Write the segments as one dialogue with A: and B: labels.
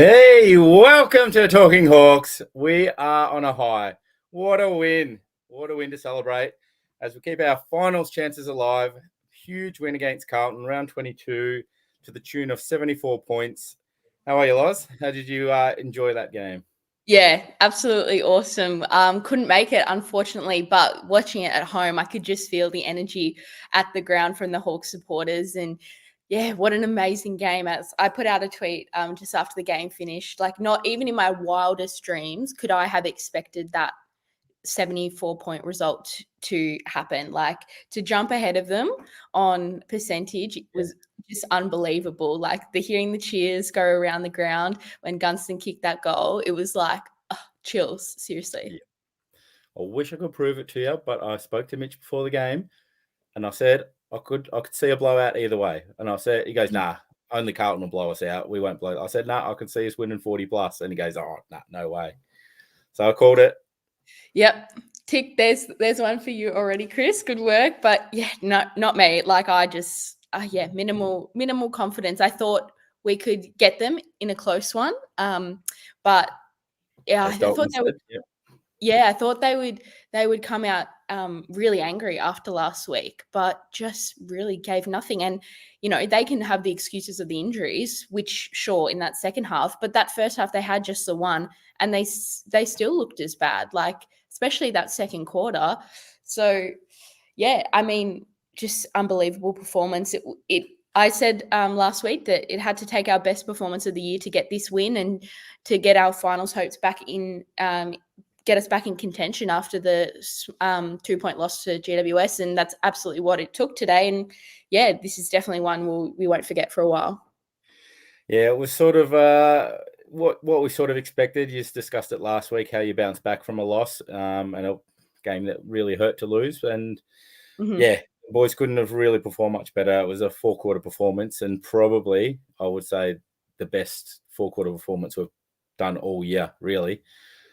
A: Hey, welcome to Talking Hawks. We are on a high. What a win. What a win to celebrate as we keep our finals chances alive. Huge win against Carlton, round 22, to the tune of 74 points. How are you, Loz? How did you enjoy that game?
B: Yeah, absolutely awesome. Couldn't make it, unfortunately, but watching it at home, I could just feel the energy at the ground from the Hawks supporters. And yeah, what an amazing game. As I put out a tweet just after the game finished, like not even in my wildest dreams could I have expected that 74-point result to happen. Like to jump ahead of them on percentage was just unbelievable. Like hearing the cheers go around the ground when Gunston kicked that goal, it was like chills, seriously.
A: Yeah. I wish I could prove it to you, but I spoke to Mitch before the game and I said I could see a blowout either way. And I said, he goes, nah, only Carlton will blow us out. We won't blow. I said, nah, I can see us winning 40 plus. And he goes, oh, nah, no way. So I called it.
B: Yep. Tick, there's one for you already, Chris. Good work. But yeah, no, not me. Like I just minimal confidence. I thought we could get them in a close one. But yeah, I
A: As
B: thought
A: Dalton
B: they would.
A: said, yeah.
B: Yeah, I thought they would come out really angry after last week, but just really gave nothing. And they can have the excuses of the injuries, which sure in that second half, but that first half they had just the one, and they still looked as bad. Like especially that second quarter. So yeah, I mean, just unbelievable performance. I said last week that it had to take our best performance of the year to get this win and to get our finals hopes back in. Get us back in contention after the 2-point loss to GWS, and that's absolutely what it took today. And yeah, this is definitely one we won't forget for a while.
A: Yeah, it was sort of what we sort of expected. You just discussed it last week, how you bounced back from a loss and a game that really hurt to lose. And
B: Mm-hmm.
A: yeah, the boys couldn't have really performed much better. It was a 4-quarter performance, and probably I would say the best 4-quarter performance we've done all year, really.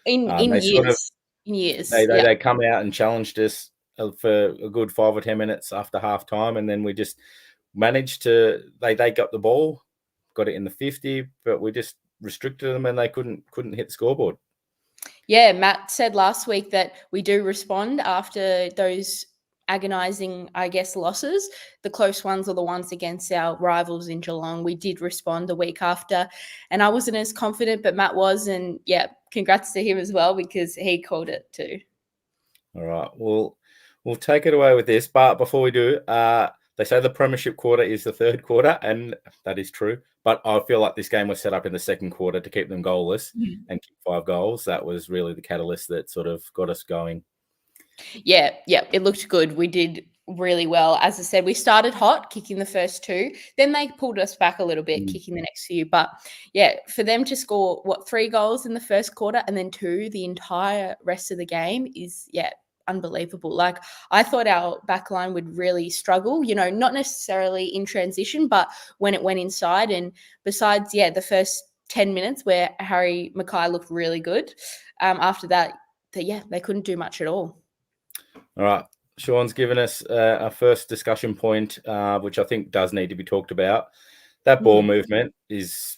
B: In
A: They sort of
B: years, in years,
A: they
B: yeah.
A: they come out and challenged us for a good 5 or 10 minutes after half time, and then we just managed to they got the ball, got it in the 50, but we just restricted them and they couldn't hit the scoreboard.
B: Yeah, Matt said last week that we do respond after those agonizing, I guess, losses. The close ones are the ones against our rivals in Geelong. We did respond the week after, and I wasn't as confident, but Matt was. And yeah, congrats to him as well because he called it too.
A: All right, we'll take it away with this. But before we do, they say the premiership quarter is the third quarter, and that is true. But I feel like this game was set up in the second quarter to keep them goalless and keep 5 goals. That was really the catalyst that sort of got us going.
B: Yeah, it looked good. We did really well. As I said, we started hot, kicking the first 2. Then they pulled us back a little bit, kicking the next few. But yeah, for them to score 3 goals in the first quarter and then 2 the entire rest of the game is unbelievable. Like I thought our backline would really struggle, not necessarily in transition, but when it went inside. And besides, the first 10 minutes where Harry Mackay looked really good. After that, they couldn't do much at all.
A: All right. Sean's given us our first discussion point, which I think does need to be talked about. That ball movement is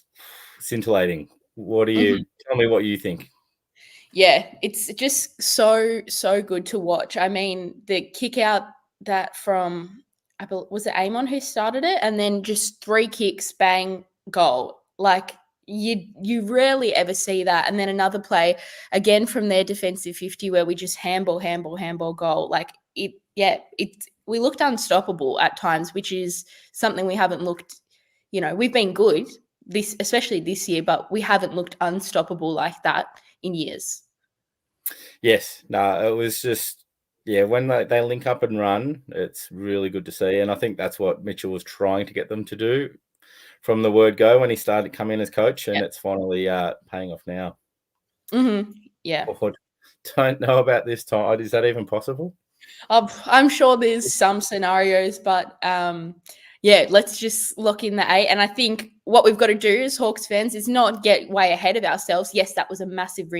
A: scintillating. What do you tell me what you think?
B: Yeah, it's just so good to watch. I mean, the kick out that from was it Amon who started it, and then just 3 kicks, bang, goal. Like you rarely ever see that. And then another play again from their defensive 50 where we just handball, goal. Like we looked unstoppable at times, which is something we haven't looked. We've been good especially this year, but we haven't looked unstoppable like that in years.
A: Yes, no, it was just when they link up and run, it's really good to see, and I think that's what Mitchell was trying to get them to do from the word go when he started coming as coach, and it's finally paying off now.
B: Yeah.
A: I don't know about this time. Is that even possible?
B: I'm sure there's some scenarios, but let's just lock in the 8. And I think what we've got to do as Hawks fans is not get way ahead of ourselves. Yes, that was a massive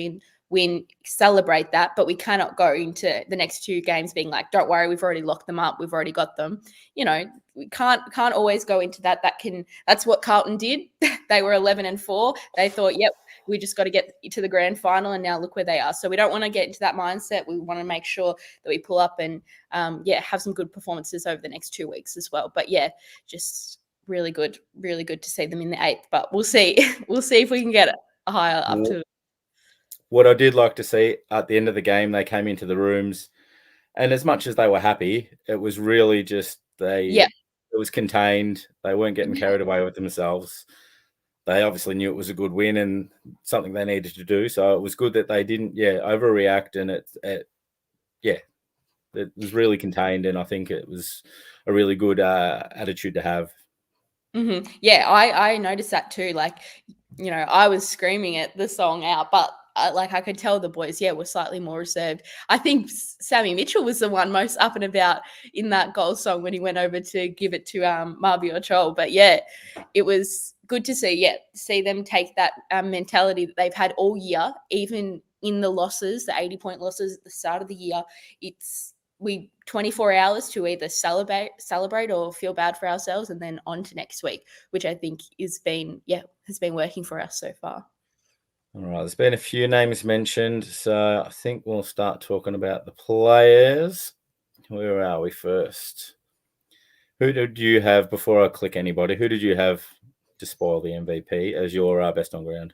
B: win, celebrate that, but we cannot go into the next 2 games being like, don't worry, we've already locked them up, we've already got them. We can't always go into that. That's what Carlton did. they were 11-4. They thought, yep, we just got to get to the grand final, and now look where they are. So we don't want to get into that mindset. We want to make sure that we pull up and have some good performances over the next 2 weeks as well. But yeah, just really good to see them in the 8th. But we'll see. We'll see if we can get higher up to.
A: What I did like to see at the end of the game, they came into the rooms, and as much as they were happy, it was really just it was contained. They weren't getting carried away with themselves. They obviously knew it was a good win and something they needed to do. So it was good that they didn't, overreact, and it was really contained. And I think it was a really good attitude to have.
B: Mm-hmm. Yeah, I noticed that too. Like, I was screaming at the song out, but I could tell the boys, were slightly more reserved. I think Sammy Mitchell was the one most up and about in that goal song when he went over to give it to Marby Ochol. But it was good to see them take that mentality that they've had all year, even in the losses, the 80-point losses at the start of the year. It's 24 hours to either celebrate or feel bad for ourselves, and then on to next week, which I think has been working for us so far.
A: All right, there's been a few names mentioned, so I think we'll start talking about the players. Where are we first? Who did you have, before I click anybody, who did you have to spoil the MVP as your best on ground?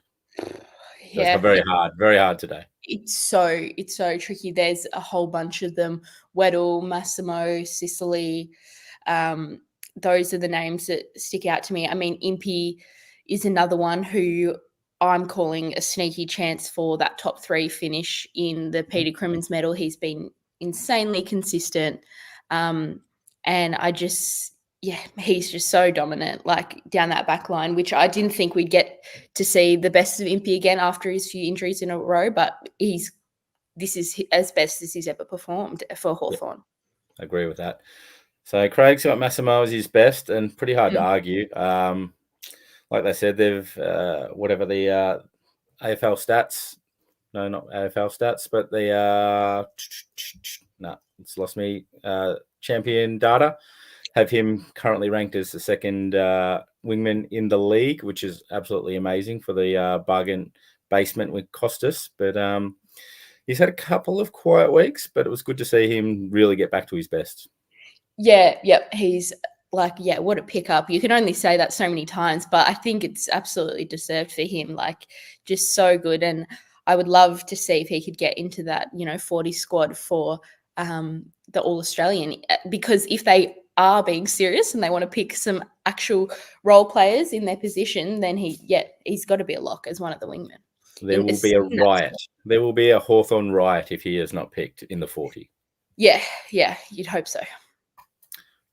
A: That's very hard today.
B: It's so tricky. There's a whole bunch of them. Weddle, Massimo, Sicily. Those are the names that stick out to me. I mean, Impey is another one who I'm calling a sneaky chance for that top 3 finish in the Peter Crimmins medal. He's been insanely consistent. And I just, he's just so dominant, like down that back line, which I didn't think we'd get to see the best of Impey again after his few injuries in a row. But this is as best as he's ever performed for Hawthorn.
A: I agree with that. So Craig's got Massimo as his best, and pretty hard to argue. Like they said, they've whatever the AFL stats. No, not AFL stats, but the it's lost me. Champion data have him currently ranked as the second wingman in the league, which is absolutely amazing for the bargain basement with Costas. But he's had a couple of quiet weeks, but it was good to see him really get back to his best.
B: He's what a pickup. You can only say that so many times, but I think it's absolutely deserved for him. Like, just so good. And I would love to see if he could get into that, 40 squad for the All-Australian, because if they are being serious and they want to pick some actual role players in their position, then he's got to be a lock as one of the wingmen.
A: There will be a riot. There will be a Hawthorn riot if he is not picked in the 40.
B: Yeah, you'd hope so.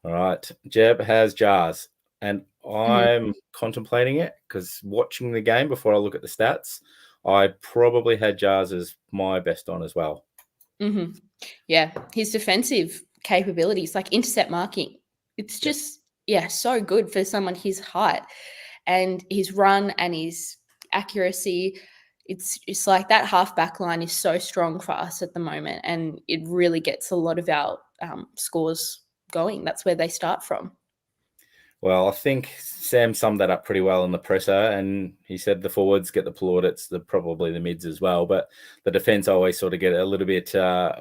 A: All right. Jeb has Jars, and I'm contemplating it because watching the game before I look at the stats, I probably had Jars as my best on as well.
B: Mm-hmm. Yeah, his defensive capabilities, like intercept marking, it's just, so good for someone his height, and his run and his accuracy. It's like that half back line is so strong for us at the moment, and it really gets a lot of our scores going. That's where they start from.
A: Well, I think Sam summed that up pretty well in the presser, and he said the forwards get the plaudits, probably the mids as well, but the defence always sort of get a little bit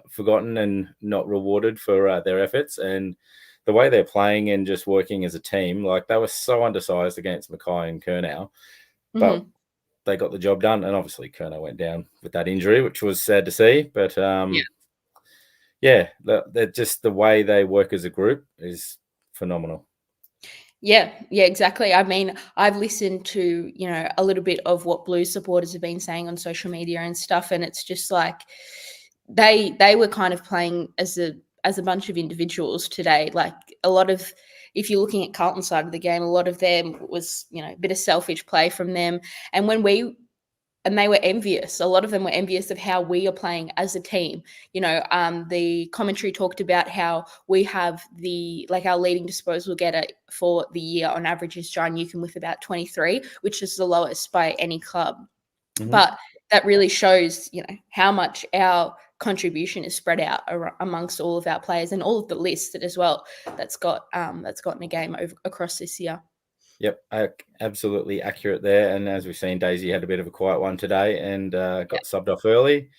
A: forgotten and not rewarded for their efforts. And the way they're playing and just working as a team, like they were so undersized against Mackay and Curnow, but they got the job done. And obviously Curnow went down with that injury, which was sad to see. But they're just the way they work as a group is phenomenal.
B: Yeah, exactly. I mean, I've listened to, a little bit of what Blues supporters have been saying on social media and stuff, and it's just like they were kind of playing as a bunch of individuals today. Like, a lot of, if you're looking at Carlton side of the game, a lot of them was, a bit of selfish play from them. And and they were envious. A lot of them were envious of how we are playing as a team. The commentary talked about how we have our leading disposal getter for the year on average is John Newcombe with about 23, which is the lowest by any club. Mm-hmm. But that really shows, how much our contribution is spread out amongst all of our players and all of the lists as well that's gotten a game across this year.
A: Yep, absolutely accurate there. And as we've seen, Daisy had a bit of a quiet one today and got subbed off early.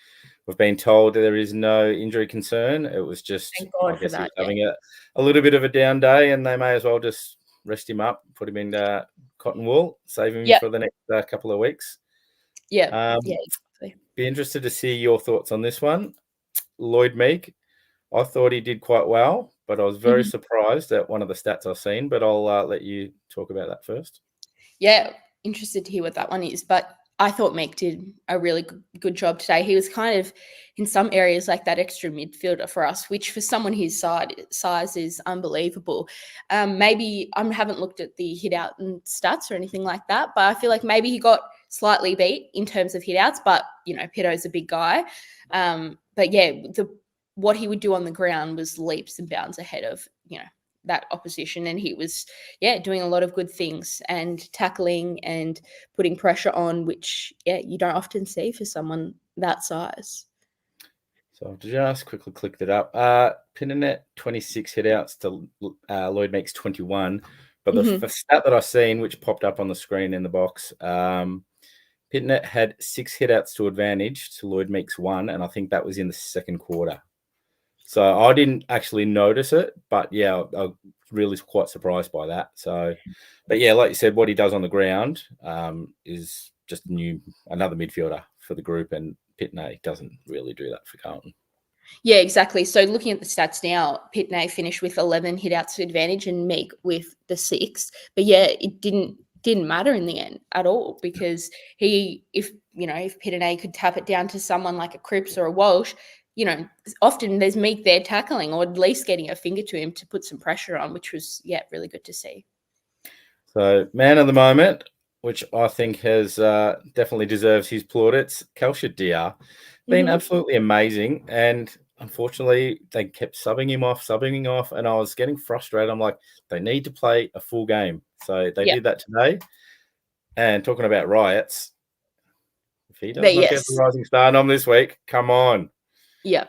A: We've been told there is no injury concern. It was just,
B: Thank
A: I
B: God for
A: guess, he
B: that.
A: was having a little bit of a down day, and they may as well just rest him up, put him in cotton wool, save him
B: Yep.
A: for the next couple of weeks.
B: Yeah. Yeah. Exactly.
A: Be interested to see your thoughts on this one. Lloyd Meek, I thought he did quite well, but I was very
B: Mhm.
A: surprised at one of the stats I've seen. But I'll let you talk about that first.
B: Yeah, interested to hear what that one is. But I thought Meek did a really good job today. He was kind of in some areas like that extra midfielder for us, which for someone his size is unbelievable. Maybe I haven't looked at the hit out and stats or anything like that, but I feel like maybe he got slightly beat in terms of hit outs. But Pito's a big guy. But yeah, what he would do on the ground was leaps and bounds ahead of that opposition, and he was doing a lot of good things and tackling and putting pressure on, which you don't often see for someone that size.
A: So I've just quickly clicked it up. Pinternet 26 hitouts to Lloyd Meek's 21. But the stat that I've seen, which popped up on the screen in the box, Pinternet had 6 hitouts to advantage to Lloyd Meek's 1, and I think that was in the second quarter. So I didn't actually notice it, but yeah, I really quite surprised by that. So, but yeah, like you said, what he does on the ground is just another midfielder for the group, and Pitney doesn't really do that for Carlton.
B: Yeah, exactly. So looking at the stats now, Pitney finished with 11 hitouts to advantage and Meek with the 6. But yeah, it didn't matter in the end at all, because if Pitney could tap it down to someone like a Cripps or a Walsh, often there's Meek there tackling or at least getting a finger to him to put some pressure on, which was really good to see.
A: So man of the moment, which I think has definitely deserves his plaudits, Kelshire Dia, been absolutely amazing. And unfortunately, they kept subbing him off, and I was getting frustrated. I'm like, they need to play a full game. So they did that today. And talking about riots, if he does not get the Rising Star nom this week, come on.
B: Yeah.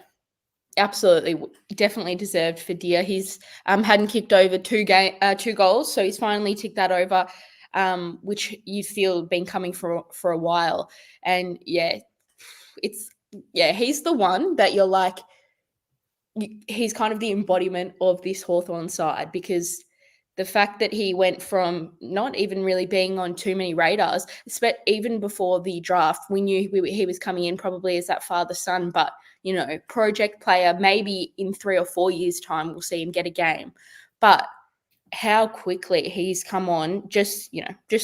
B: Absolutely, definitely deserved for Dia. He's hadn't kicked over 2 goals, so he's finally ticked that over, which you feel been coming for a while. And he's the one that you're like, he's kind of the embodiment of this Hawthorn side, because the fact that he went from not even really being on too many radars, even before the draft, we knew he was coming in probably as that father-son, but project player, maybe in 3 or 4 years' time, we'll see him get a game. But how quickly he's come on, just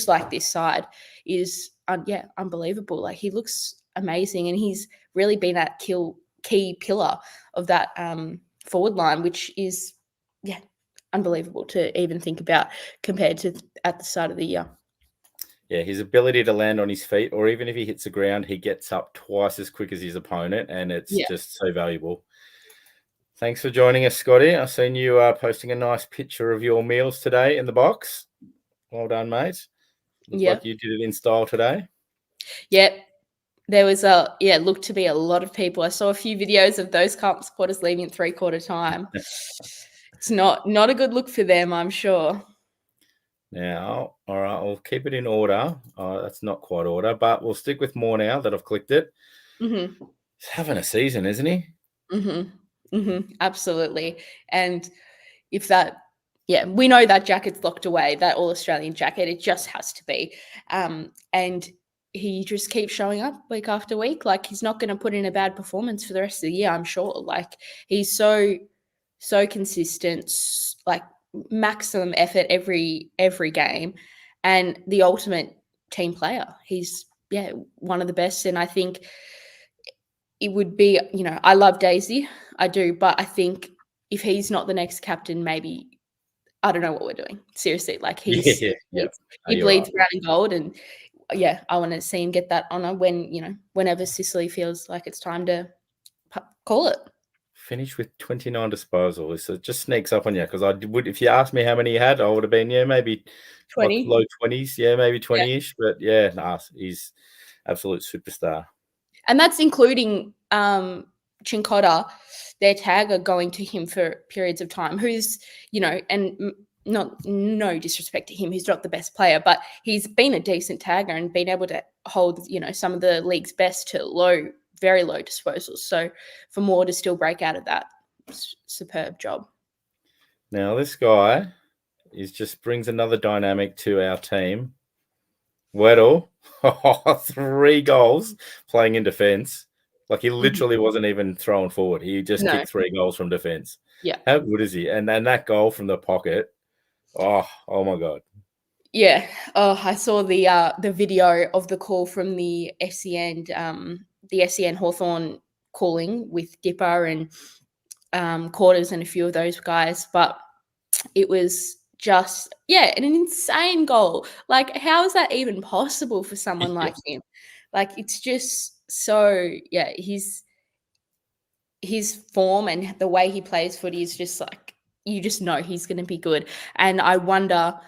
B: like this side, is unbelievable. Like, he looks amazing, and he's really been that key pillar of that forward line, which is unbelievable to even think about compared to at the start of the year.
A: Yeah, his ability to land on his feet, or even if he hits the ground, he gets up twice as quick as his opponent, and it's just so valuable. Thanks for joining us, Scotty. I've seen you posting a nice picture of your meals today in the box. Well done, mate. Looks like you did it in style today.
B: Yep. There was looked to be a lot of people. I saw a few videos of those Carlton supporters leaving at 3/4 time. It's not a good look for them, I'm sure.
A: Now, all right, I'll keep it in order. That's not quite order, but we'll stick with more now that I've clicked it. He's having a season, isn't he?
B: Absolutely. And if that, we know that jacket's locked away, that All-Australian jacket, it just has to be. And he just keeps showing up week after week. Like, he's not going to put in a bad performance for the rest of the year, I'm sure. Like, he's so consistent, like maximum effort every game, and the ultimate team player. He's one of the best, and I think it would be, I love Daisy, I do, but I think if he's not the next captain, maybe I don't know what we're doing. Seriously, like, he bleeds brown and gold, and I want to see him get that honor whenever Sicily feels like it's time to call it.
A: Finished with 29 disposals, so it just sneaks up on you, because I would, if you asked me how many he had, I would have been maybe
B: 20,
A: low 20s, maybe 20ish, but he's absolute superstar.
B: And that's including Chincotta, their tagger, going to him for periods of time, who's, and no disrespect to him, he's not the best player, but he's been a decent tagger and been able to hold, some of the league's best to very low disposals. So for Moore to still break out of that, superb job.
A: Now this guy just brings another dynamic to our team. Weddle, 3 goals playing in defence. Like he literally wasn't even thrown forward. He just kicked 3 goals from defence.
B: Yeah.
A: How good is he? And then that goal from the pocket. Oh my God.
B: Yeah. Oh, I saw the video of the call from the SEN Hawthorn calling with Dipper and Quarters and a few of those guys, but it was just an insane goal. Like, how is that even possible for someone like him? Like, it's just so his form and the way he plays footy is just like, you just know he's going to be good. And I wonder,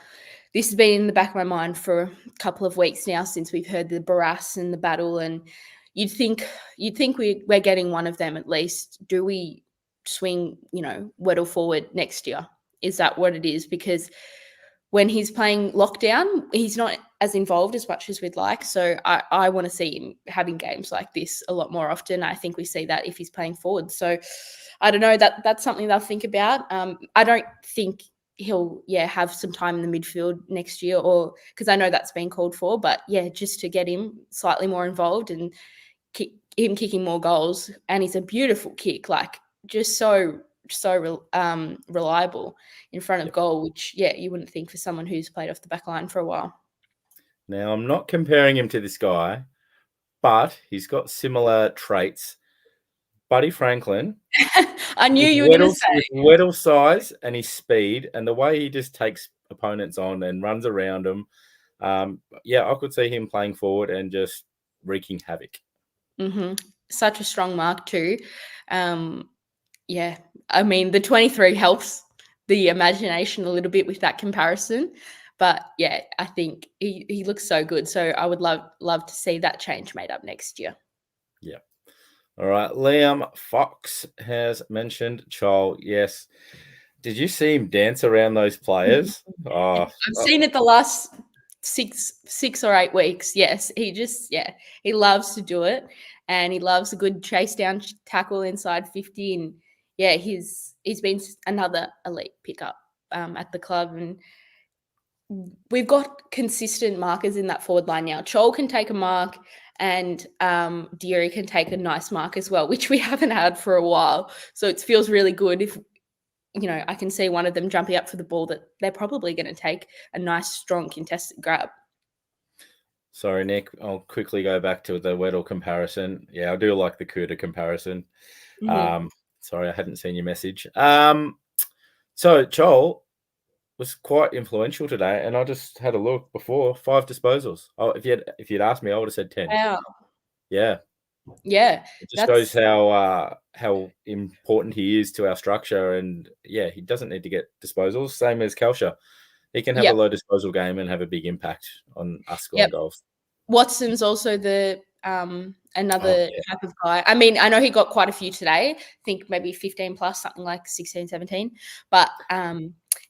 B: this has been in the back of my mind for a couple of weeks now since we've heard the Barras and the battle, and you'd think we're getting one of them at least. Do we swing, Weddle forward next year? Is that what it is? Because when he's playing lockdown, he's not as involved as much as we'd like. So I want to see him having games like this a lot more often. I think we see that if he's playing forward. So I don't know, that's something they'll think about. I don't think he'll have some time in the midfield next year, or because I know that's been called for, but just to get him slightly more involved and him kicking more goals. And he's a beautiful kick, like just so reliable in front of goal, which you wouldn't think for someone who's played off the back line for a while.
A: Now, I'm not comparing him to this guy, but he's got similar traits. Buddy Franklin.
B: I knew you were going to say.
A: With Weddle size and his speed and the way he just takes opponents on and runs around them. I could see him playing forward and just wreaking havoc.
B: Mm-hmm. Such a strong mark too. I mean, the 23 helps the imagination a little bit with that comparison. But I think he looks so good. So I would love to see that change made up next year.
A: Yeah. All right. Liam Fox has mentioned Chol. Yes. Did you see him dance around those players?
B: I've seen it the last 6 or 8 weeks. Yes. He loves to do it. And he loves a good chase down tackle inside 50. And he's been another elite pickup at the club. And we've got consistent markers in that forward line now. Chol can take a mark and Deary can take a nice mark as well, which we haven't had for a while. So it feels really good if, I can see one of them jumping up for the ball that they're probably going to take a nice, strong contested grab.
A: Sorry, Nick. I'll quickly go back to the Weddle comparison. Yeah, I do like the Kuda comparison. Mm-hmm. Sorry, I hadn't seen your message. So Chol was quite influential today, and I just had a look before. 5 disposals. Oh, if you'd asked me, I would have said 10.
B: Wow.
A: Yeah.
B: Yeah.
A: It just shows how important he is to our structure, and he doesn't need to get disposals. Same as Kelsher. He can have a low disposal game and have a big impact on us scoring goals.
B: Watson's also the another type of guy. I mean, I know he got quite a few today. I think maybe 15 plus, something like 16, 17. But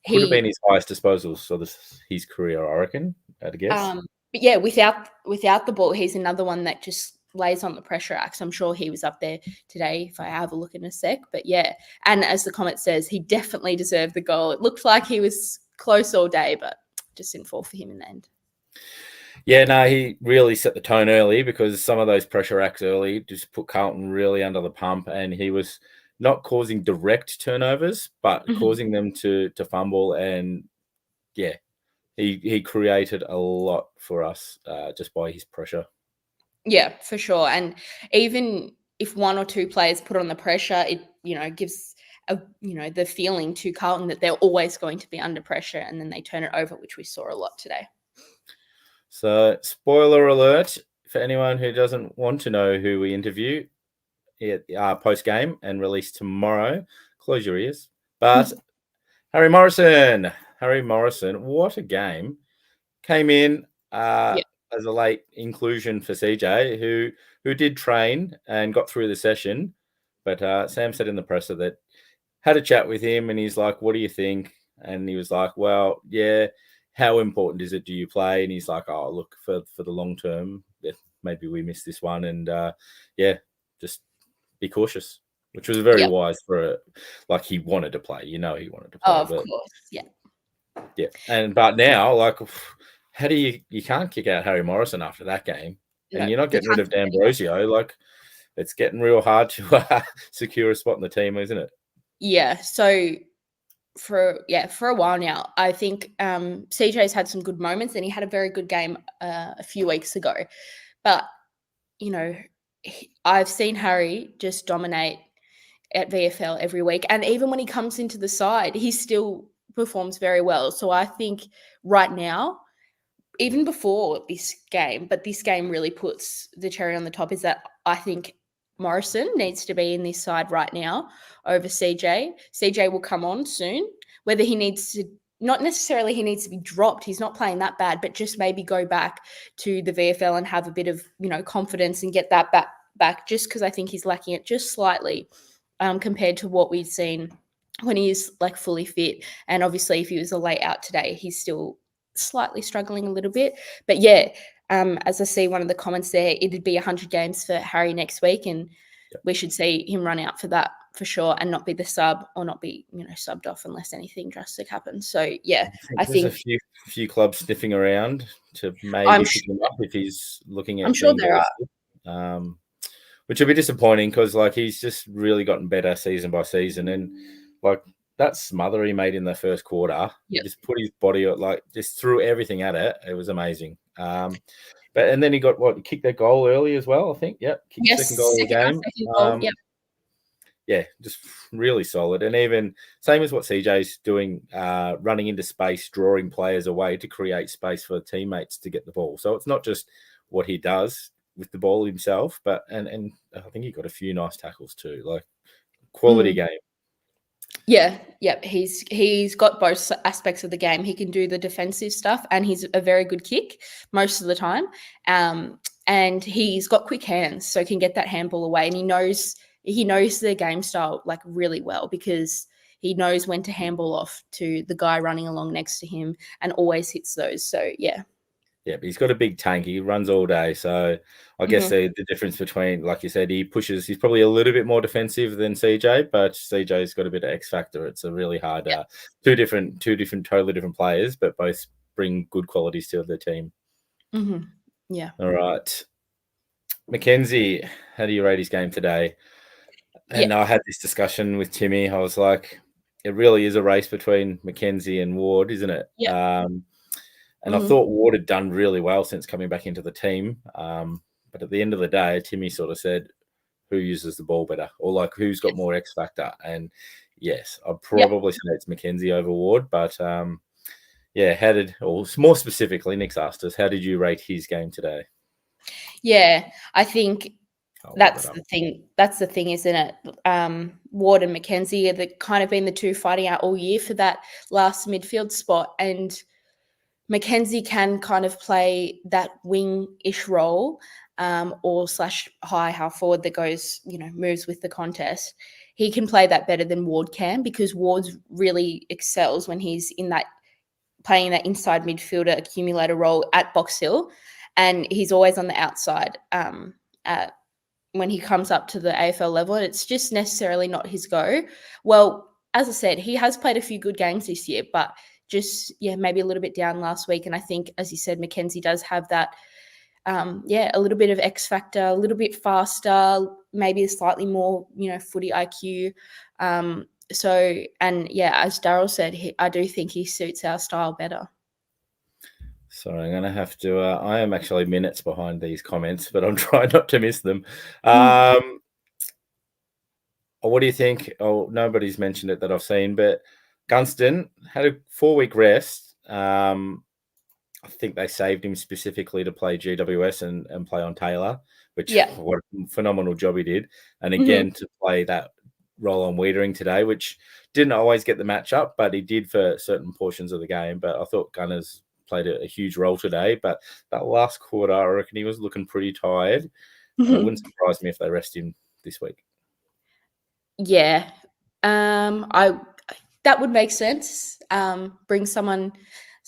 A: he would have been his highest disposals, so his career, I reckon, I'd guess.
B: But without the ball, he's another one that just lays on the pressure acts. I'm sure he was up there today if I have a look in a sec. But and as the comment says, he definitely deserved the goal. It looked like he was close all day, but just didn't fall for him in the end.
A: Yeah, no, he really set the tone early because some of those pressure acts early just put Carlton really under the pump, and he was not causing direct turnovers, but causing them to fumble. And he created a lot for us just by his pressure.
B: Yeah, for sure. And even if 1 or 2 players put on the pressure, it gives the feeling to Carlton that they're always going to be under pressure, and then they turn it over, which we saw a lot today.
A: So, spoiler alert for anyone who doesn't want to know who we interview post game and release tomorrow. Close your ears. But Harry Morrison, what a game! Came in as a late inclusion for CJ, who did train and got through the session. But Sam said in the presser that had a chat with him, and he's like, "What do you think?" And he was like, well, yeah, how important is it? Do you play? And he's like, oh, look, for the long term, maybe we missed this one. And just be cautious, which was very wise for like he wanted to play. He wanted to play.
B: Oh, of course. Yeah.
A: Yeah. But now, like, how do you can't kick out Harry Morrison after that game. And you're not getting rid of D'Ambrosio. Like, it's getting real hard to secure a spot in the team, isn't it?
B: Yeah. So for a while now, I think CJ's had some good moments, and he had a very good game a few weeks ago. But I've seen Harry just dominate at VFL every week, and even when he comes into the side, he still performs very well. So I think right now, even before this game, but this game really puts the cherry on the top, is that I think Morrison needs to be in this side right now over CJ. CJ will come on soon. Whether he needs to, not necessarily he needs to be dropped, he's not playing that bad, but just maybe go back to the VFL and have a bit of, confidence and get that back just because I think he's lacking it just slightly compared to what we've seen when he's like fully fit. And obviously if he was a late out today, he's still slightly struggling a little bit. But as I see one of the comments there, it'd be 100 games for Harry next week, and we should see him run out for that for sure, and not be the sub or not be subbed off unless anything drastic happens. So I think
A: there's a few clubs sniffing around to maybe pick him up if he's looking at.
B: I'm sure there are.
A: Which would be disappointing because like he's just really gotten better season by season, and like that smother he made in the first quarter, he just put his body just threw everything at it. It was amazing. And then he got kicked that goal early as well, I think. Yep, kicked the second goal of the game. Yeah, just really solid. And even same as what CJ's doing, running into space, drawing players away to create space for teammates to get the ball. So it's not just what he does with the ball himself, but and I think he got a few nice tackles too, like quality game.
B: Yeah, he's got both aspects of the game. He can do the defensive stuff, and he's a very good kick most of the time. And he's got quick hands, so can get that handball away. And he knows the game style like really well, because he knows when to handball off to the guy running along next to him and always hits those. So
A: Yeah, but he's got a big tank. He runs all day. So I guess the difference between, like you said, he's probably a little bit more defensive than CJ, but CJ's got a bit of X factor. It's a really hard, two totally different players, but both bring good qualities to the team.
B: Mm-hmm. Yeah.
A: All right. Mackenzie, how do you rate his game today? And I had this discussion with Timmy. I was like, it really is a race between Mackenzie and Ward, isn't it?
B: Yeah.
A: And I thought Ward had done really well since coming back into the team. But at the end of the day, Timmy sort of said, who uses the ball better, or like who's got more X factor? And yes, I'd probably say it's Mackenzie over Ward. But more specifically, Nick's asked us, how did you rate his game today?
B: Yeah, I think that's the thing. That's the thing, isn't it? Ward and Mackenzie are kind of been the two fighting out all year for that last midfield spot, and Mackenzie can kind of play that wing-ish role, or / high half forward that goes, moves with the contest. He can play that better than Ward can, because Ward really excels when he's in that playing that inside midfielder accumulator role at Box Hill, and he's always on the outside when he comes up to the AFL level, and it's just necessarily not his go. Well, as I said, he has played a few good games this year, but just, maybe a little bit down last week. And I think, as you said, Mackenzie does have that, a little bit of X factor, a little bit faster, maybe a slightly more, footy IQ. As Daryl said, I do think he suits our style better.
A: Sorry, I'm going to have to, I am actually minutes behind these comments, but I'm trying not to miss them. What do you think? Oh, nobody's mentioned it that I've seen, but Gunston had a 4-week rest. I think they saved him specifically to play GWS and play on Taylor, which what a phenomenal job he did. And again, to play that role on Wiedering today, which didn't always get the match up, but he did for certain portions of the game. But I thought Gunners played a huge role today. But that last quarter, I reckon he was looking pretty tired. And it wouldn't surprise me if they rest him this week.
B: Yeah. that would make sense. Bring someone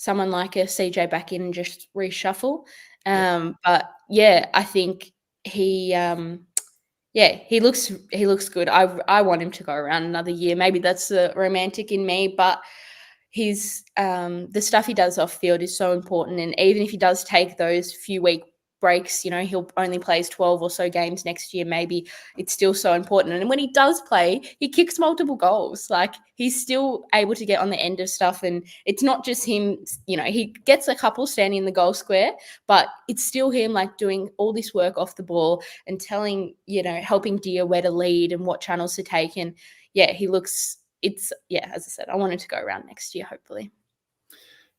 B: like a CJ back in and just reshuffle. But yeah, I think he he looks good. I want him to go around another year. Maybe that's the romantic in me, but his the stuff he does off field is so important. And even if he does take those few week breaks, he'll only play 12 or so games next year, maybe it's still so important. And when he does play, he kicks multiple goals. Like, he's still able to get on the end of stuff. And it's not just him, he gets a couple standing in the goal square, but it's still him like doing all this work off the ball and telling, helping Dia where to lead and what channels to take. And yeah, as I said, I want him to go around next year, hopefully.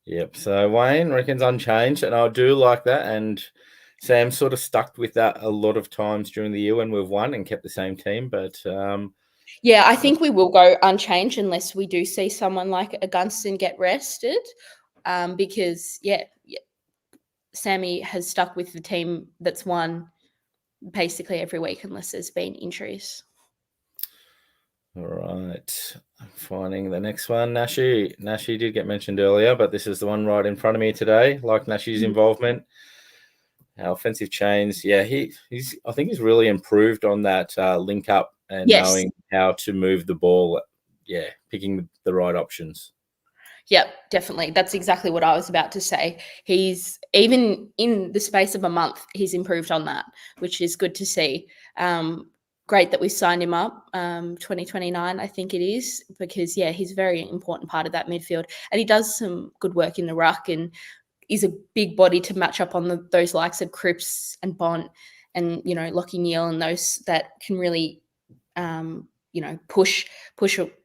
A: Yep. So Wayne reckons unchanged, and I do like that. And Sam sort of stuck with that a lot of times during the year when we've won and kept the same team. But
B: yeah, I think we will go unchanged unless we do see someone like a Gunston get rested, because Sammy has stuck with the team that's won basically every week unless there's been injuries.
A: All right. I'm finding the next one. Nashi did get mentioned earlier, but this is the one right in front of me today. Like Nashi's involvement, our offensive chains. Yeah, I think he's really improved on that link up and knowing how to move the ball. Yeah, picking the right options.
B: Yep, definitely. That's exactly what I was about to say. He's, even in the space of a month, he's improved on that, which is good to see. Great that we signed him up, 2029, I think it is, because, he's a very important part of that midfield. And he does some good work in the ruck and is a big body to match up on those likes of Cripps and Bont and, Lockie Neal and those that can really, push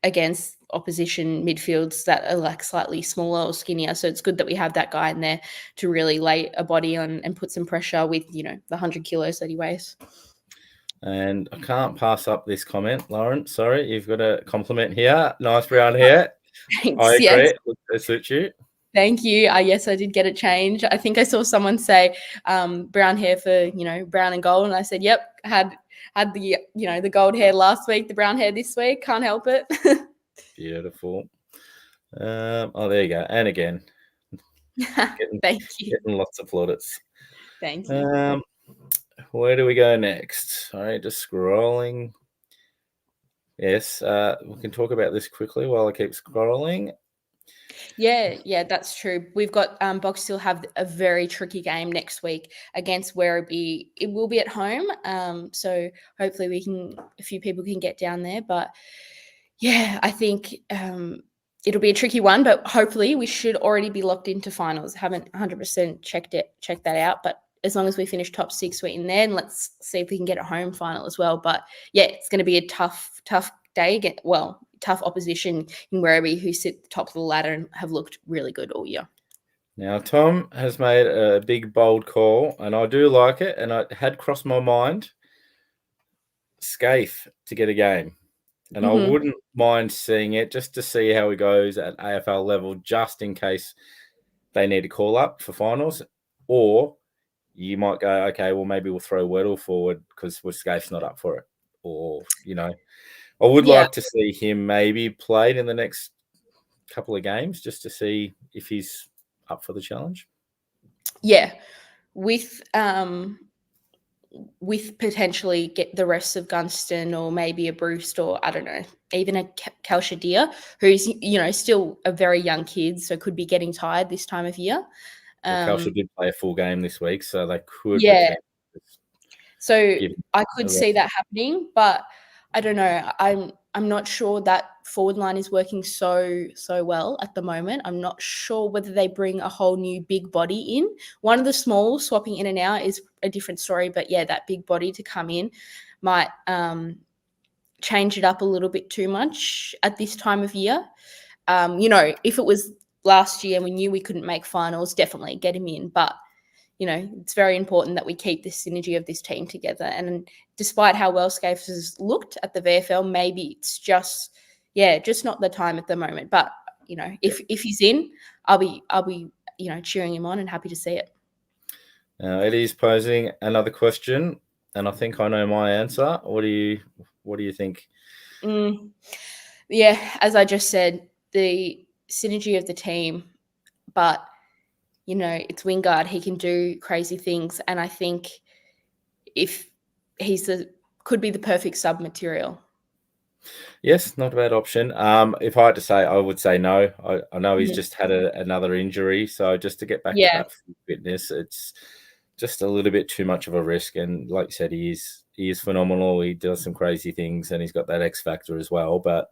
B: against opposition midfields that are like slightly smaller or skinnier. So it's good that we have that guy in there to really lay a body on and put some pressure with, the 100 kilos that he weighs.
A: And I can't pass up this comment, Lauren. Sorry, you've got a compliment here. Nice brown hair.
B: Thanks.
A: I agree.
B: Yes.
A: It suits you.
B: Thank you. Yes, I did get it changed. I think I saw someone say brown hair for, brown and gold. And I said, yep, had the, the gold hair last week, the brown hair this week. Can't help it.
A: Beautiful. Oh, there you go. And again.
B: Thank you.
A: Getting lots of plaudits.
B: Thank you.
A: Where do we go next? All right, just scrolling. Yes, we can talk about this quickly while I keep scrolling.
B: Yeah, that's true. We've got Box Hill have a very tricky game next week against Werribee. It will be at home, so hopefully a few people can get down there. But yeah, I think it'll be a tricky one, but hopefully we should already be locked into finals. Haven't 100% checked that out, but as long as we finish top 6, we're in there, and let's see if we can get a home final as well. But yeah, it's going to be a tough day. Tough opposition in Werribee, who sit at the top of the ladder and have looked really good all year.
A: Now, Tom has made a big, bold call, and I do like it, and it had crossed my mind, Scaife to get a game. And I wouldn't mind seeing it just to see how he goes at AFL level, just in case they need to call up for finals. Or you might go, okay, well, maybe we'll throw Weddle forward because Scaife's not up for it. Or, I would like to see him maybe played in the next couple of games just to see if he's up for the challenge. Yeah.
B: With potentially get the rest of Gunston or maybe a Bruce or I don't know, even a Kalshadir, who's, still a very young kid, so could be getting tired this time of year.
A: Kalsha did play a full game this week, so they could.
B: Yeah. So I could see that happening, but I don't know. I'm not sure that forward line is working so well at the moment. I'm not sure whether they bring a whole new big body in. One of the small swapping in and out is a different story, but yeah, that big body to come in might change it up a little bit too much at this time of year. If it was last year and we knew we couldn't make finals, definitely get him in. But it's very important that we keep the synergy of this team together. And despite how well Scaife has looked at the VFL, maybe it's just not the time at the moment. But, if he's in, I'll be cheering him on and happy to see it.
A: Now, Eddie's posing another question, and I think I know my answer. What do you think?
B: Yeah, as I just said, the synergy of the team, but it's Wingard. He can do crazy things, and I think if could be the perfect sub material.
A: Yes, not a bad option. If I had to say, I would say no. I know he's just had another injury, so just to get back to that fitness, it's just a little bit too much of a risk. And like you said, he is phenomenal. He does some crazy things, and he's got that X factor as well. But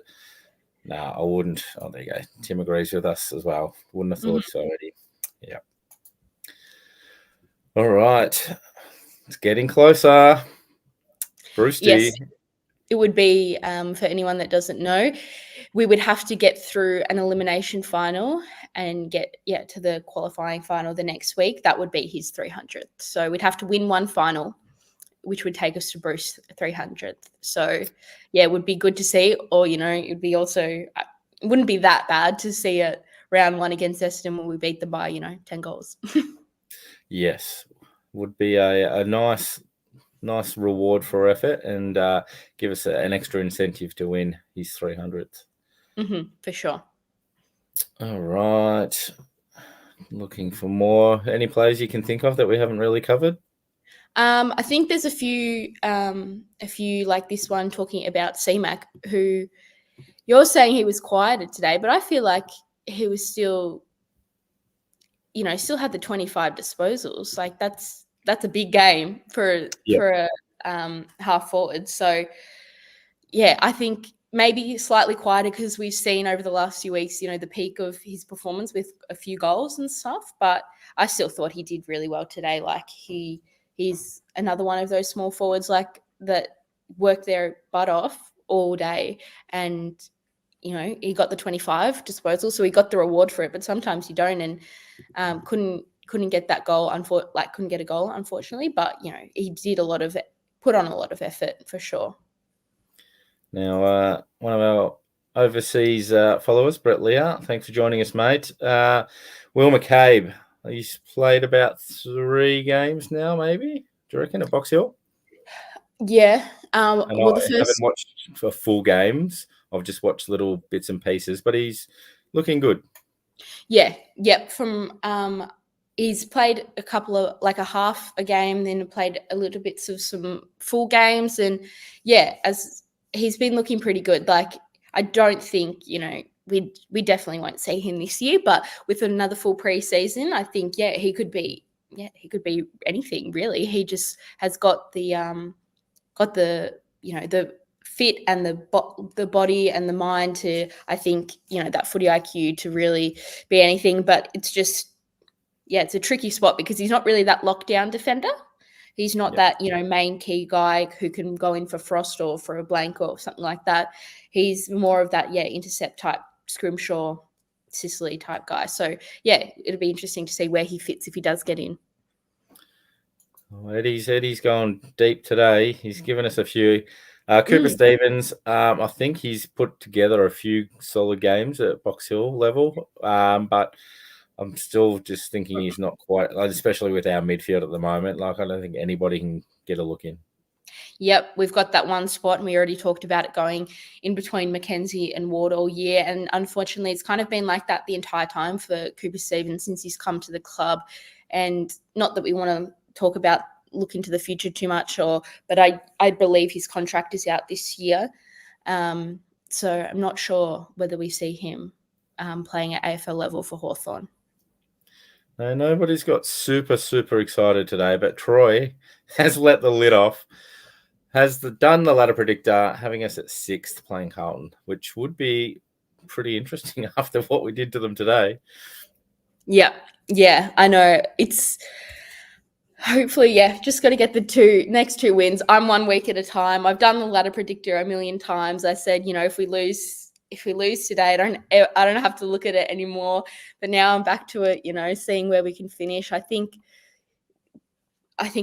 A: no, I wouldn't. Oh, there you go. Tim agrees with us as well. Wouldn't have thought so already. Yeah. All right. It's getting closer. Bruce,
B: yes, it would be, for anyone that doesn't know, we would have to get through an elimination final and get to the qualifying final the next week. That would be his 300th. So we'd have to win one final, which would take us to Bruce 300th. So yeah, it would be good to see. Or it'd be also, it wouldn't be that bad to see it round one against Essendon when we beat them by 10 goals.
A: Yes, would be a nice reward for effort, and give us an extra incentive to win his 300th.
B: For sure.
A: All right. Looking for more. Any players you can think of that we haven't really covered?
B: I think there's a few like this one talking about CMAC, who you're saying he was quieter today, but I feel like he was still, still had the 25 disposals. Like that's a big game for a half forward. So yeah, I think maybe slightly quieter because we've seen over the last few weeks, the peak of his performance with a few goals and stuff. But I still thought he did really well today. Like he's another one of those small forwards like that work their butt off all day, and he got the 25 disposal, so he got the reward for it. But sometimes you don't, and couldn't get that goal. Couldn't get a goal, unfortunately. But he did put on a lot of effort for sure.
A: Now, one of our overseas followers, Brett Lear, thanks for joining us, mate. Will McCabe, he's played about 3 games now, maybe. Do you reckon, at Box Hill?
B: Yeah.
A: I haven't watched for full games. I've just watched little bits and pieces, but he's looking good.
B: Yeah. Yep. From he's played a couple of, like a half a game, then played a little bits of some full games, and as he's been looking pretty good. Like I don't think we definitely won't see him this year, but with another full preseason, I think he could be anything really. He just has got the the fit and the body and the mind to, I think, that footy IQ to really be anything. But it's just, it's a tricky spot because he's not really that lockdown defender. He's not that, main key guy who can go in for Frost or for a blank or something like that. He's more of that, intercept type, Scrimshaw, Sicily type guy. So, it'll be interesting to see where he fits if he does get in.
A: Eddie's gone deep today. He's given us a few. Cooper Stevens, I think he's put together a few solid games at Box Hill level, but I'm still just thinking he's not quite, especially with our midfield at the moment. Like, I don't think anybody can get a look in.
B: Yep, we've got that one spot, and we already talked about it going in between Mackenzie and Ward all year. And unfortunately, it's kind of been like that the entire time for Cooper Stevens since he's come to the club. And not that we want to talk about looking to the future too much, but I believe his contract is out this year. So I'm not sure whether we see him playing at AFL level for Hawthorn.
A: No, nobody's got super, super excited today, but Troy has let the lid off, done the ladder predictor, having us at 6th playing Carlton, which would be pretty interesting after what we did to them today. Yeah, I know. It's hopefully, just got to get the next two wins. I'm 1 week at a time. I've done the ladder predictor a million times. I said, if we lose today, I don't have to look at it anymore. But now I'm back to it, seeing where we can finish. I think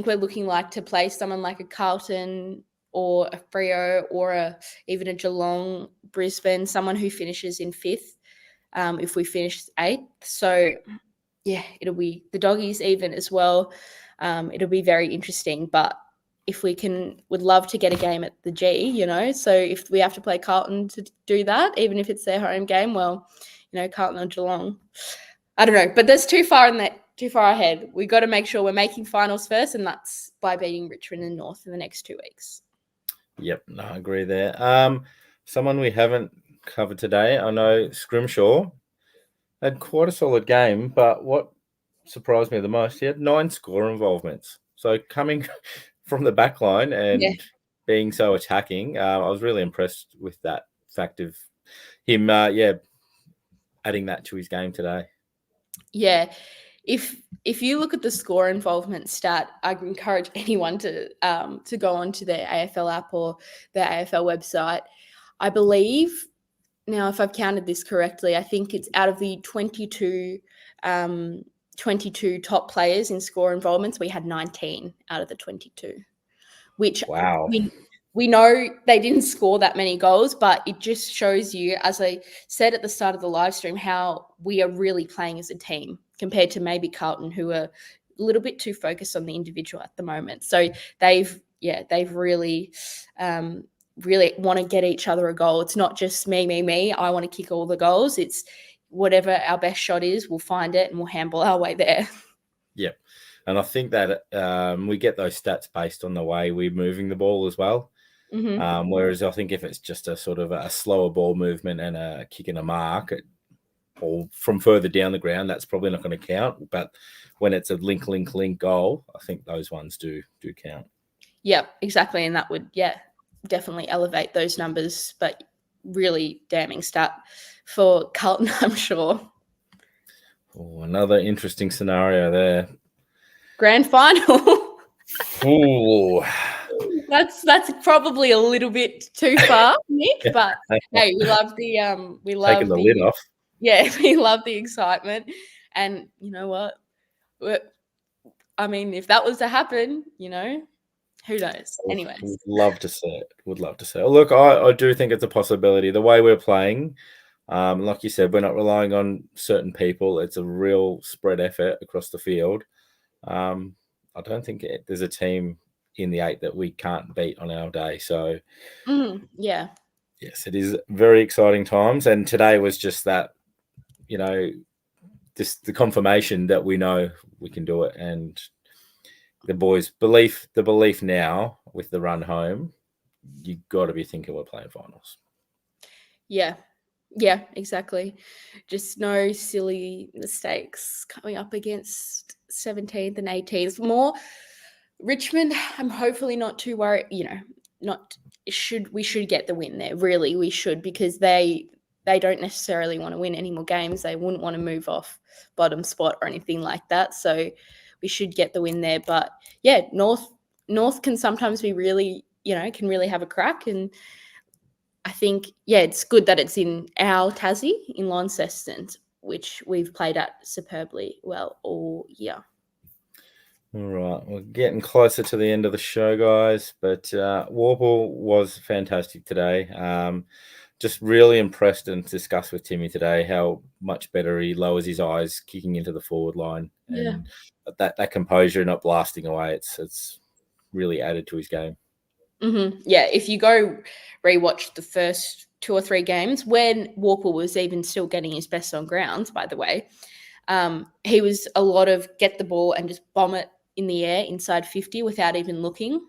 A: we're looking like to play someone like a Carlton or a Freo or even a Geelong, Brisbane, someone who finishes in 5th if we finish 8th. So, it'll be the doggies even as well. It'll be very interesting. But,
B: if we can, would love to get a game at the G, you know. So if we have to play Carlton to do that, even if it's their home game, well, you know, Carlton or Geelong, I don't know. But that's too far ahead. We got to make sure we're making finals first, and that's by beating Richmond and North in the next 2 weeks.
A: Yep, no, I agree there. Someone we haven't covered today, I know Scrimshaw had quite a solid game, but what surprised me the most, he had 9 score involvements. So coming from the back line and being so attacking, I was really impressed with that fact of him, adding that to his game today.
B: Yeah. If you look at the score involvement stat, I encourage anyone to go onto their AFL app or their AFL website. I believe, now if I've counted this correctly, I think it's out of the 22 top players in score involvements, we had 19 out of the 22, which
A: wow.
B: We know they didn't score that many goals, but it just shows you, as I said at the start of the live stream, how we are really playing as a team compared to maybe Carlton, who are a little bit too focused on the individual at the moment. So they've really want to get each other a goal. It's not just me. I want to kick all the goals. It's whatever our best shot is, we'll find it and we'll handball our way there.
A: Yep. And I think that we get those stats based on the way we're moving the ball as well.
B: Mm-hmm.
A: Whereas I think if it's just a sort of a slower ball movement and a kick and a mark, or from further down the ground, that's probably not going to count. But when it's a link goal, I think those ones do count.
B: Yeah, exactly. And that would, definitely elevate those numbers. But really damning stat for Carlton, I'm sure.
A: Oh, another interesting scenario there.
B: Grand final.
A: Ooh.
B: That's probably a little bit too far, Nick. But hey, we love
A: taking the lid off.
B: Yeah, we love the excitement, and you know what? I mean, if that was to happen, you know, who knows? Anyways,
A: would love to see it. Would love to see it. Look, I do think it's a possibility. The way we're playing, like you said, we're not relying on certain people. It's a real spread effort across the field. I don't think there's a team in the 8 that we can't beat on our day. So,
B: yeah.
A: Yes, it is very exciting times. And today was just that, you know, just the confirmation that we know we can do it. And the boys' belief now with the run home, you got to be thinking we're playing finals.
B: Yeah, exactly. Just no silly mistakes coming up against 17th and 18th. More Richmond, I'm hopefully not too worried. You know, we should get the win there. Really, we should, because they don't necessarily want to win any more games. They wouldn't want to move off bottom spot or anything like that. So we should get the win there. But yeah, North can sometimes be really, can really have a crack. And I think, it's good that it's in our Tassie in Launceston, which we've played at superbly well all year.
A: All right, we're getting closer to the end of the show, guys, but Warple was fantastic today. Just really impressed and discussed with Timmy today how much better he lowers his eyes kicking into the forward line, and that composure, not blasting away, it's really added to his game.
B: Mm-hmm. Yeah, if you go rewatch the first 2 or 3 games when Warple was even still getting his best on grounds, by the way, he was a lot of get the ball and just bomb it in the air inside 50 without even looking.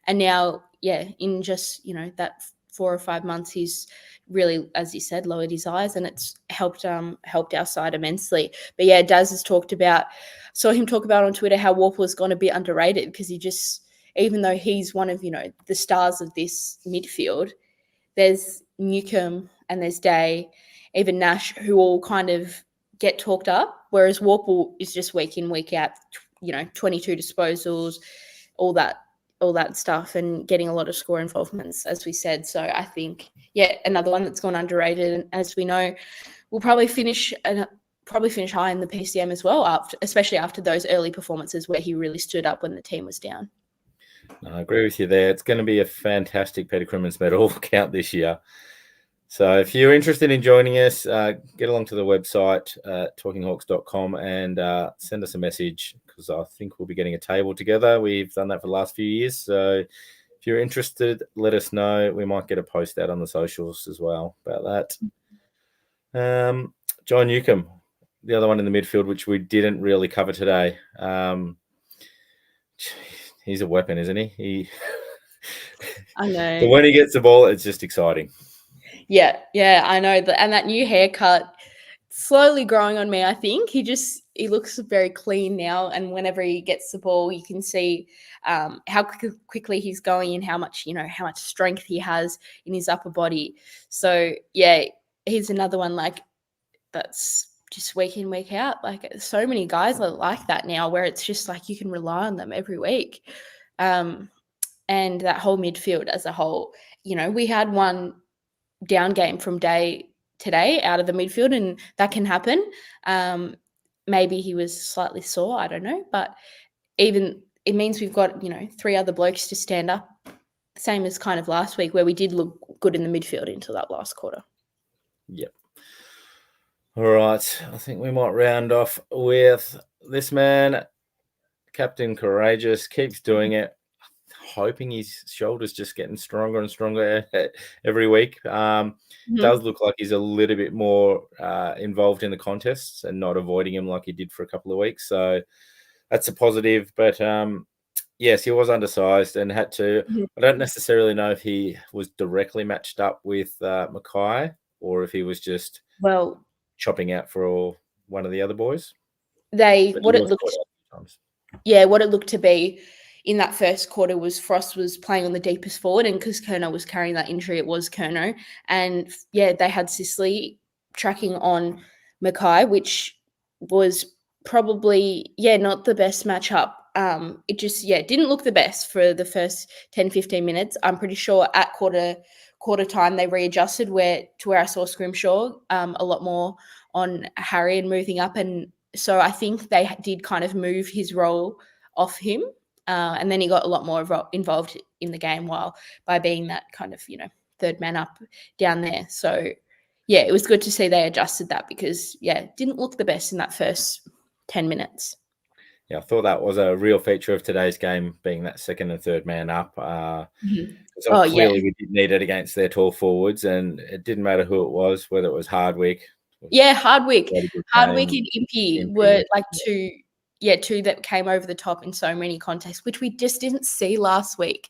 B: And now, in just, that 4 or 5 months, he's really, as you said, lowered his eyes, and it's helped our side immensely. But yeah, Daz has saw him talk about on Twitter how Warple has gone a bit underrated, because he just, even though he's one of, the stars of this midfield, there's Newcomb and there's Day, even Nash, who all kind of get talked up, whereas Warple is just week in, week out, 22 disposals, all that stuff, and getting a lot of score involvements, as we said. So I think, another one that's gone underrated, and as we know, we'll probably finish high in the PCM as well, especially after those early performances where he really stood up when the team was down.
A: I agree with you there. It's going to be a fantastic Petty Crimmins medal count this year. So if you're interested in joining us, get along to the website, talkinghawks.com, and send us a message, because I think we'll be getting a table together. We've done that for the last few years. So if you're interested, let us know. We might get a post out on the socials as well about that. John Newcomb, the other one in the midfield, which we didn't really cover today. He's a weapon, isn't he?
B: I know.
A: So when he gets the ball, it's just exciting.
B: Yeah, I know. And that new haircut, slowly growing on me, I think. He looks very clean now, and whenever he gets the ball, you can see how quickly he's going and how much strength he has in his upper body. So yeah, he's another one like that's just week in, week out. Like, so many guys are like that now, where it's just like you can rely on them every week. And that whole midfield as a whole, we had one down game from day today out of the midfield, and that can happen. Maybe he was slightly sore, I don't know, but even it means we've got 3 other blokes to stand up, same as kind of last week, where we did look good in the midfield until that last quarter.
A: Yep. All right, I think we might round off with this man, Captain Courageous, keeps doing it, hoping his shoulder's just getting stronger and stronger every week. Does look like he's a little bit more involved in the contests and not avoiding him like he did for a couple of weeks. So that's a positive. But yes, he was undersized and had to. I don't necessarily know if he was directly matched up with Mackay, or if he was just chopping out for one of the other boys.
B: What it looked to be in that first quarter was Frost was playing on the deepest forward, and because Kerno was carrying that injury, it was Kerno. And they had Sicily tracking on Mackay, which was probably not the best matchup. It just didn't look the best for the first 10-15 minutes. I'm pretty sure at quarter time they readjusted where I saw Scrimshaw a lot more on Harry and moving up, and so I think they did kind of move his role off him, and then he got a lot more involved in the game by being that kind of third man up down there. So it was good to see they adjusted that, because it didn't look the best in that first 10 minutes.
A: Yeah, I thought that was a real feature of today's game, being that second and third man up. So clearly we did need it against their tall forwards, and it didn't matter who it was, whether it was Hardwick.
B: Hardwick and Impey were like two that came over the top in so many contests, which we just didn't see last week,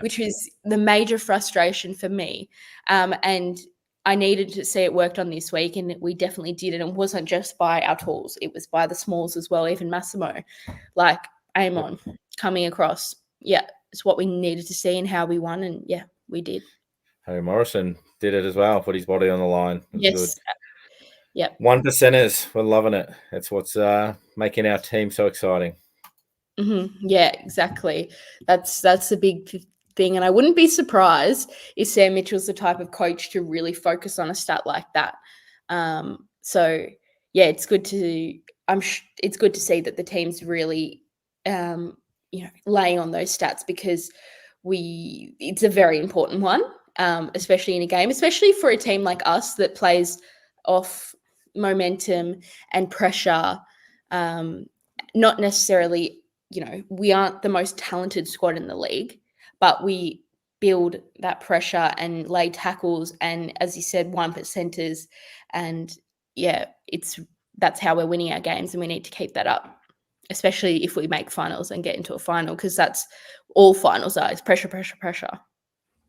B: which was the major frustration for me. And I needed to see it worked on this week, and we definitely did it. And it wasn't just by our tools, it was by the smalls as well, even Massimo, like Amon coming across. It's what we needed to see and how we won, and we did.
A: Harry Morrison did it as well, put his body on the line. It was good.
B: Yep.
A: 1%ers, we're loving it. That's what's making our team so exciting.
B: Yeah, exactly. That's the big thing, and I wouldn't be surprised if Sam Mitchell's the type of coach to really focus on a stat like that. So it's good to it's good to see that the team's really laying on those stats, because it's a very important one, especially in a game, especially for a team like us that plays off momentum and pressure. Not necessarily, we aren't the most talented squad in the league, but we build that pressure and lay tackles, and as you said, 1%ers, and that's how we're winning our games, and we need to keep that up, especially if we make finals and get into a final, because that's all finals are, is pressure.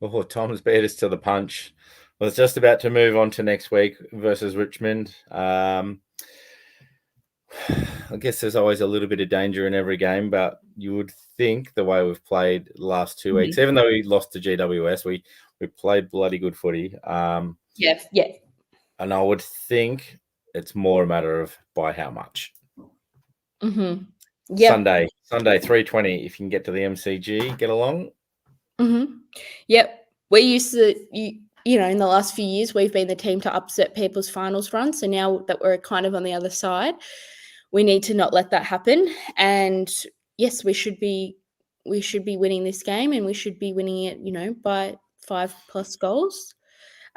A: Oh, Tom's beat us to the punch. Well, it's just about to move on to next week versus Richmond. I guess there's always a little bit of danger in every game, but you would think the way we've played the last 2 weeks, even though we lost to GWS, we played bloody good footy.
B: Yeah.
A: And I would think it's more a matter of by how much. Sunday, 3:20. If you can get to the MCG, get along.
B: Yep. We're used to, in the last few years, we've been the team to upset people's finals run. So now that we're kind of on the other side, we need to not let that happen. And yes, we should be winning this game, and we should be winning it, by 5+ goals.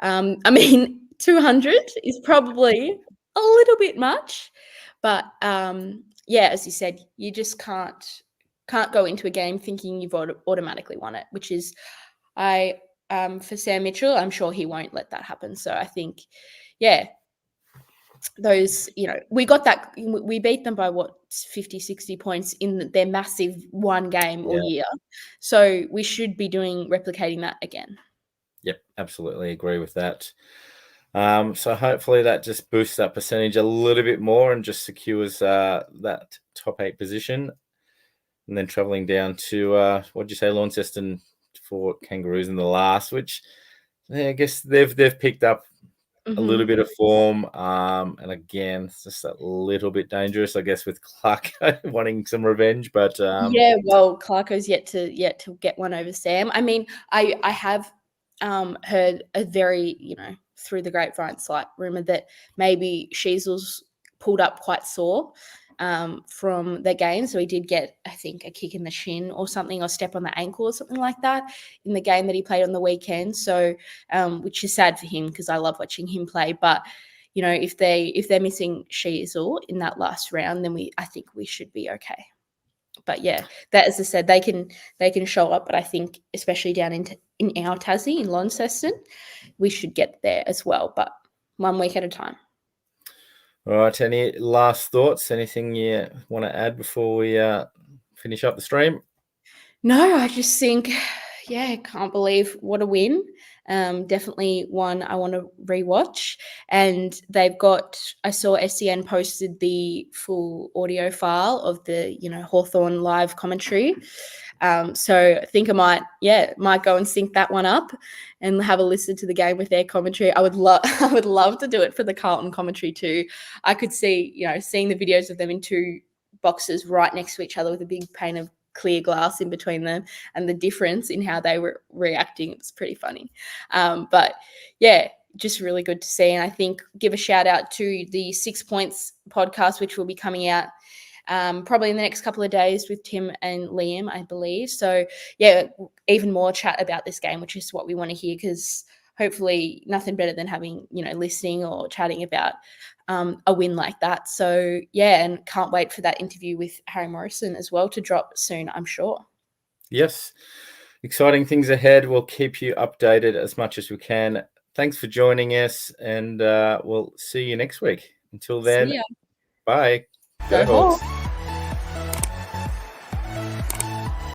B: I mean, 200 is probably a little bit much, but yeah, as you said, you just can't go into a game thinking you've automatically won it, which is for Sam Mitchell, I'm sure he won't let that happen. So I think, yeah, those, we got that, we beat them by what, 50, 60 points in their massive one game all year. So we should be replicating that again.
A: Yep, absolutely agree with that. So hopefully that just boosts that percentage a little bit more and just secures that top 8 position. And then traveling down to, what did you say, Launceston for Kangaroos in the last, which I guess they've picked up a little bit of form. And again, it's just a little bit dangerous, I guess, with Clark wanting some revenge. But
B: yeah, well, Clarko's yet to get one over Sam. I mean, I have heard a very, through the grapevine slight rumor that maybe Sheasel's pulled up quite sore from their game. So he did get, I think, a kick in the shin or something, or step on the ankle or something like that in the game that he played on the weekend. So, which is sad for him because I love watching him play. But, if they're missing Sheasel in that last round, then I think we should be okay. But yeah, that, as I said, they can show up. But I think especially down in our Tassie in Launceston, we should get there as well. But 1 week at a time.
A: All right. Any last thoughts? Anything you want to add before we finish up the stream?
B: No, I just think, yeah, can't believe what a win. Definitely one I want to rewatch. And they've got, I saw SEN posted the full audio file of the, Hawthorn live commentary. So I think I might go and sync that one up and have a listen to the game with their commentary. I would love to do it for the Carlton commentary too. I could see, seeing the videos of them in 2 boxes right next to each other with a big pane of clear glass in between them, and the difference in how they were reacting. It was pretty funny. But yeah, just really good to see. And I think give a shout out to the 6 Points podcast, which will be coming out probably in the next couple of days with Tim and Liam, I believe. So yeah, even more chat about this game, which is what we want to hear, because hopefully nothing better than having, listening or chatting about a win like that. So yeah, and can't wait for that interview with Harry Morrison as well to drop soon, I'm sure.
A: Yes, exciting things ahead. We'll keep you updated as much as we can. Thanks for joining us, and we'll see you next week. Until then, bye.
B: Go Hawks.